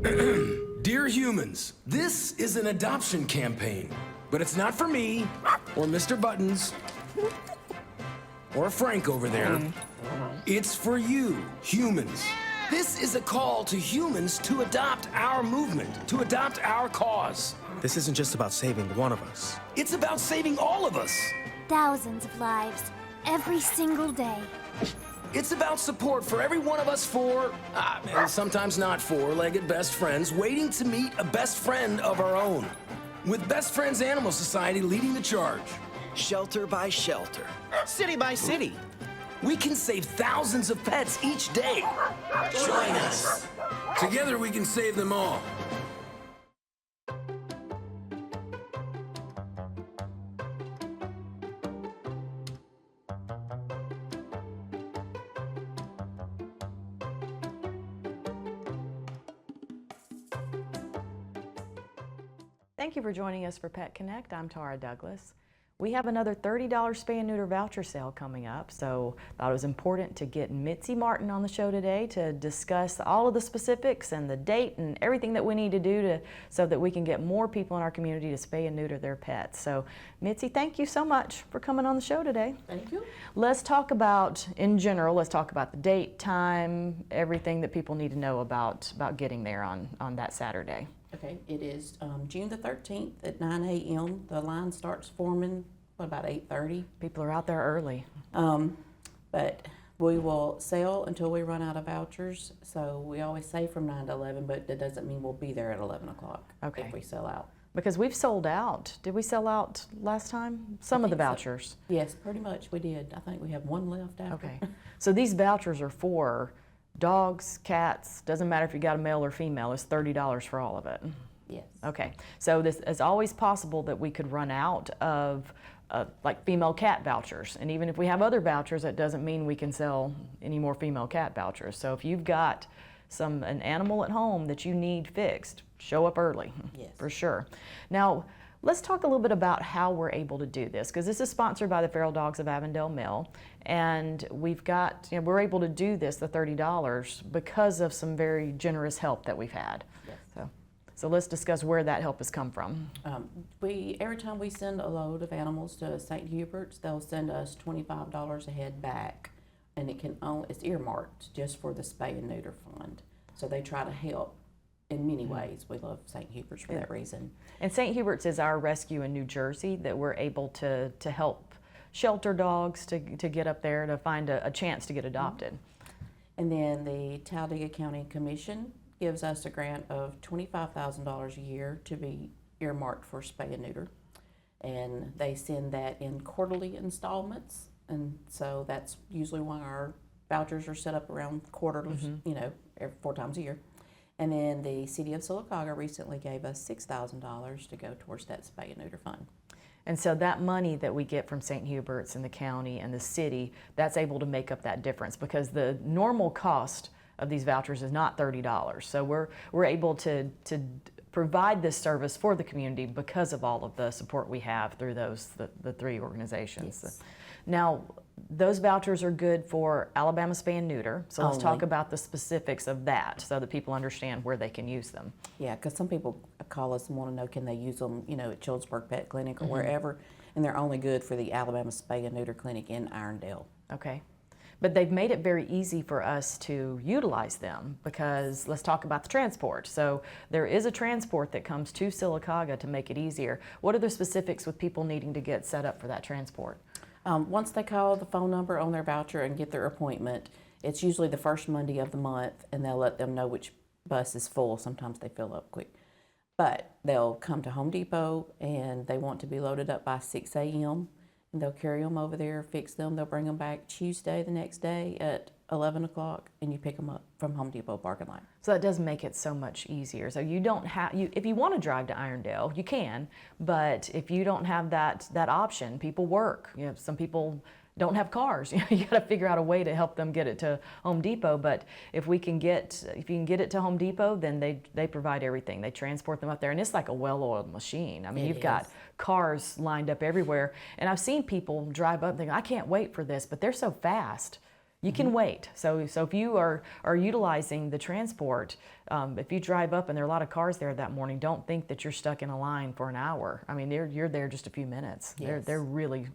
Dear humans, this is an adoption campaign, but it's not for me, or Mr. Buttons, or Frank over there. It's for you, humans. This is a call to humans to adopt our movement, to adopt our cause. This isn't just about saving one of us. It's about saving all of us. Thousands of lives, every single day. It's about support for every one of us four, and sometimes not four-legged best friends waiting to meet a best friend of our own. With Best Friends Animal Society leading the charge. Shelter by shelter, city by city. We can save thousands of pets each day. Join us. Together we can save them all. Thank you for joining us for Pet Connect. I'm Tara Douglas. We have another $30 spay and neuter voucher sale coming up, so thought it was important to get Mitzi Martin on the show today to discuss all of the specifics and the date and everything that we need to do so that we can get more people in our community to spay and neuter their pets. So Mitzi, thank you so much for coming on the show today. Thank you. Let's talk about, in general, let's talk about the date, time, everything that people need to know about getting there on that Saturday. Okay, it is June the 13th at 9 a.m. The line starts forming, about 8:30? People are out there early. But we will sell until we run out of vouchers. So we always say from 9 to 11, but that doesn't mean we'll be there at 11 o'clock if we sell out. Because we've sold out. Did we sell out last time? Some of the vouchers? So. Yes, pretty much we did. I think we have one left after. Okay. So these vouchers are for dogs, cats, doesn't matter if you got a male or female, it's $30 for all of it. Yes. Okay, so this is always possible that we could run out of like female cat vouchers, and even if we have other vouchers, that doesn't mean we can sell any more female cat vouchers. So if you've got an animal at home that you need fixed, show up early. Yes. For sure. Now, let's talk a little bit about how we're able to do this, because this is sponsored by the Feral Dogs of Avondale Mill, and we're able to do this, the $30, because of some very generous help that we've had. Yes. So let's discuss where that help has come from. Every time we send a load of animals to St. Hubert's, they'll send us $25 a head back, and it's earmarked just for the spay and neuter fund. So they try to help in many ways. We love St. Hubert's for that reason. And St. Hubert's is our rescue in New Jersey that we're able to help shelter dogs to get up there to find a chance to get adopted. And then the Talladega County Commission gives us a grant of $25,000 a year to be earmarked for spay and neuter. And they send that in quarterly installments. And so that's usually why our vouchers are set up around quarterly, 4 times a year. And then the city of Sylacauga recently gave us $6,000 to go towards that spay and neuter fund. And so that money that we get from St. Hubert's and the county and the city, that's able to make up that difference, because the normal cost of these vouchers is not $30. So we're able to provide this service for the community because of all of the support we have through the 3 organizations. Yes. Now, those vouchers are good for Alabama Spay and Neuter, so let's talk about the specifics of that so that people understand where they can use them. Yeah, because some people call us and want to know, can they use them, at Childsburg Pet Clinic or wherever, and they're only good for the Alabama Spay and Neuter Clinic in Irondale. Okay. But they've made it very easy for us to utilize them, because let's talk about the transport. So there is a transport that comes to Sylacauga to make it easier. What are the specifics with people needing to get set up for that transport? Once they call the phone number on their voucher and get their appointment, it's usually the first Monday of the month, and they'll let them know which bus is full. Sometimes they fill up quick. But they'll come to Home Depot, and they want to be loaded up by 6 a.m., and they'll carry them over there, fix them. They'll bring them back Tuesday the next day at 11 o'clock, and you pick them up from Home Depot parking lot. So that does make it so much easier. So you don't have, if you want to drive to Irondale, you can, but if you don't have that option, people work. Some people don't have cars. You got to figure out a way to help them get it to Home Depot. But if you can get it to Home Depot, then they provide everything. They transport them up there, and it's like a well-oiled machine. I mean, you've got cars lined up everywhere, and I've seen people drive up and think, I can't wait for this, but they're so fast. You can wait. So if you are utilizing the transport, if you drive up and there are a lot of cars there that morning, don't think that you're stuck in a line for an hour. I mean, you're there just a few minutes. Yes. They're really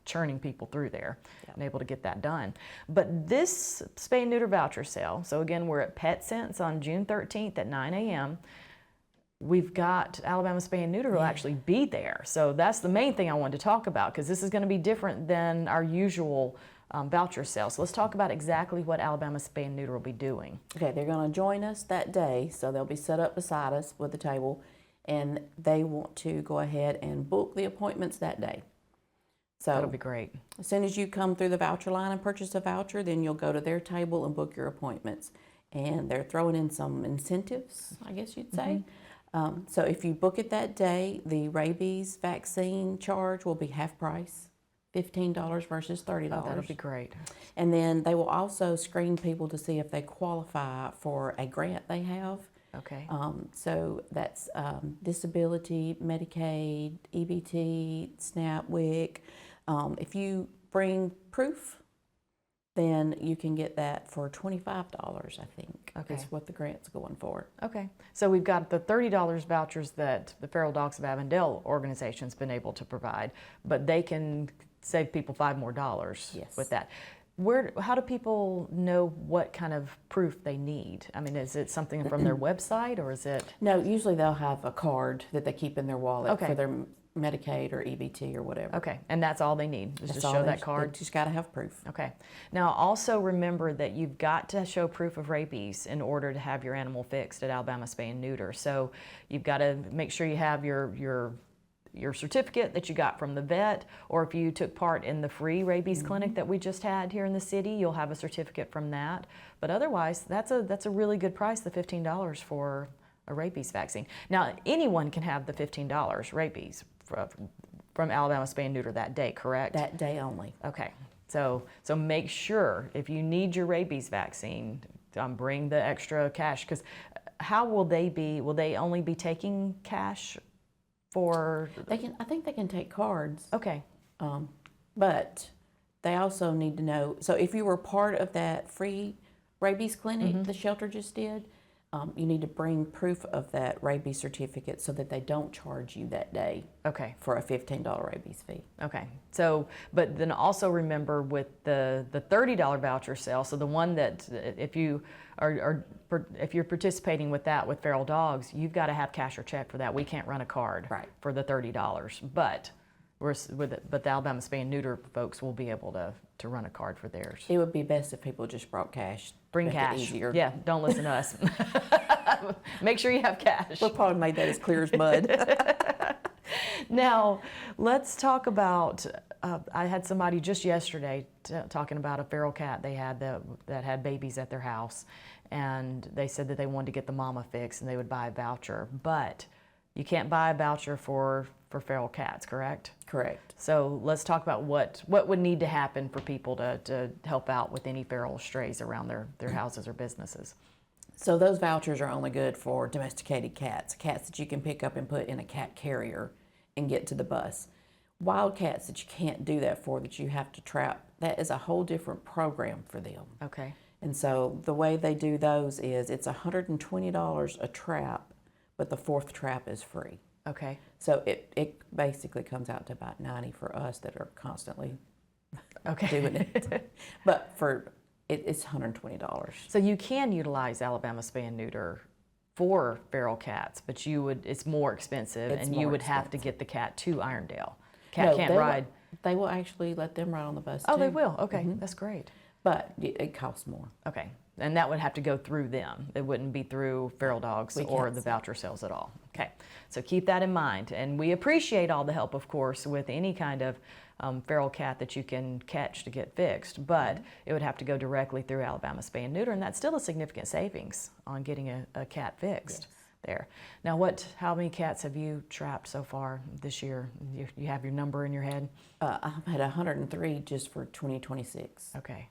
churning people through there and able to get that done. But this spay and neuter voucher sale, so again, we're at PetSense on June 13th at 9 a.m. We've got Alabama Spay and Neuter will actually be there. So that's the main thing I wanted to talk about, because this is going to be different than our usual voucher sale. So let's talk about exactly what Alabama Spay and Neuter will be doing. Okay, they're going to join us that day, so they'll be set up beside us with a table, and they want to go ahead and book the appointments that day. So That'll be great. as soon as you come through the voucher line and purchase a voucher, then you'll go to their table and book your appointments. And they're throwing in some incentives, I guess you'd say. So if you book it that day, the rabies vaccine charge will be half price, $15 versus $30. Oh, that'll be great. And then they will also screen people to see if they qualify for a grant they have. Okay. So that's disability, Medicaid, EBT, SNAP, WIC. If you bring proof, then you can get that for $25, I think, Okay. is what the grant's going for. Okay, so we've got the $30 vouchers that the Feral Dogs of Avondale organization's been able to provide, but they can save people $5 more Yes. with that. How do people know what kind of proof they need? I mean, is it something from their website, or is it? No, usually they'll have a card that they keep in their wallet Okay. for their Medicaid or EBT or whatever. Okay, and that's all they need, is That's just all show they- that card? They just got to have proof. Okay. Now, also remember that you've got to show proof of rabies in order to have your animal fixed at Alabama Spay and Neuter. So you've got to make sure you have your certificate that you got from the vet, or if you took part in the free rabies clinic that we just had here in the city, you'll have a certificate from that. But otherwise, that's a really good price, the $15 for a rabies vaccine. Now, anyone can have the $15 rabies from Alabama Spay and Neuter that day, correct? That day only. Okay, so make sure if you need your rabies vaccine, bring the extra cash, because how will they only be taking cash for? I think they can take cards. Okay, But they also need to know, so if you were part of that free rabies clinic the shelter just did, you need to bring proof of that rabies certificate so that they don't charge you that day okay, for a $15 rabies fee. okay. So, but then also remember with the $30 voucher sale, so the one that if you're participating with that with Feral Dogs, you've got to have cash or check for that. We can't run a card Right. for the $30, but the Alabama Spay and Neuter folks will be able to run a card for theirs. It would be best if people just brought cash. Bring Make it cash. easier. Yeah, don't listen to us. Make sure you have cash. We probably made that as clear as mud. Now, let's talk about, I had somebody just yesterday talking about a feral cat they had that had babies at their house, and they said that they wanted to get the mama fixed and they would buy a voucher, but you can't buy a voucher for feral cats, correct? Correct. So let's talk about what would need to happen for people to help out with any feral strays around their houses or businesses. So those vouchers are only good for domesticated cats that you can pick up and put in a cat carrier and get to the bus. Wild cats that you can't do that for, that you have to trap, that is a whole different program for them. Okay. And so the way they do those is it's $120 a trap, but the fourth trap is free. Okay. So it basically comes out to about $90 for us that are constantly Okay. doing it. But it's $120. So you can utilize Alabama Spay and Neuter for feral cats, but it's more expensive, It's and you more would have to expensive. get the cat to Irondale. Cat No, can't they will- ride. They will actually let them ride on the bus Oh, too. they will. Okay, that's great. But it costs more. Okay, and that would have to go through them. It wouldn't be through Feral Dogs We or can't the sell. voucher sales at all. Okay, so keep that in mind. And we appreciate all the help, of course, with any kind of feral cat that you can catch to get fixed, but it would have to go directly through Alabama Spay and Neuter, and that's still a significant savings on getting a cat fixed there. Now, how many cats have you trapped so far this year? You have your number in your head? I'm at 103 just for 2026. Okay.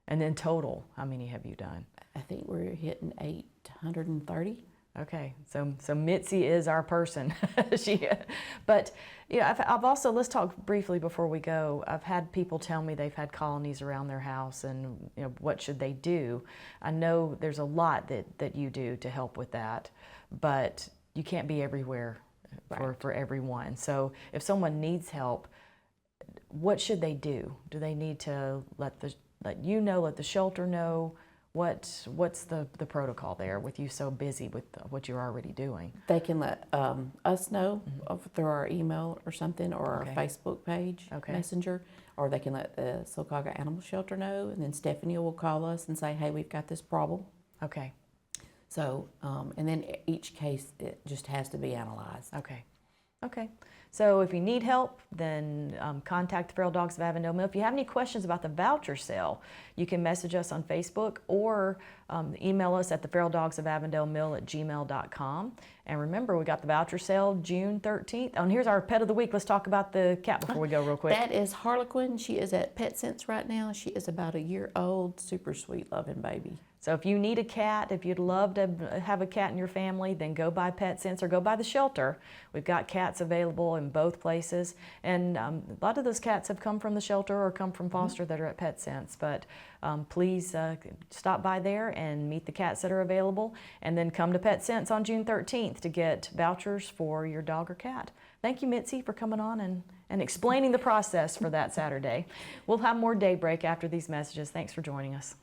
And then total, how many have you done? I think we're hitting 830. Okay, so Mitzi is our person. But yeah, I've also, let's talk briefly before we go. I've had people tell me they've had colonies around their house, and what should they do? I know there's a lot that you do to help with that, but you can't be everywhere for everyone. So if someone needs help, what should they do? Do they need to let you know, let the shelter know? What's the protocol there with you so busy with what you're already doing? They can let us know through our email or something, or our Facebook page, Messenger, or they can let the Sylacauga Animal Shelter know, and then Stephanie will call us and say, hey, we've got this problem. Okay. So, and then each case, it just has to be analyzed. Okay. Okay. So if you need help, then contact the Feral Dogs of Avondale Mill. If you have any questions about the voucher sale, you can message us on Facebook or email us at theferaldogsofavondalemil@gmail.com. And remember, we got the voucher sale June 13th. Oh, and here's our pet of the week. Let's talk about the cat before we go real quick. That is Harlequin. She is at PetSense right now. She is about a year old, super sweet, loving baby. So if you need a cat, if you'd love to have a cat in your family, then go by PetSense or go by the shelter. We've got cats available in both places. And a lot of those cats have come from the shelter or come from foster that are at PetSense. But please stop by there and meet the cats that are available. And then come to PetSense on June 13th to get vouchers for your dog or cat. Thank you, Mitzi, for coming on and explaining the process for that Saturday. We'll have more Daybreak after these messages. Thanks for joining us.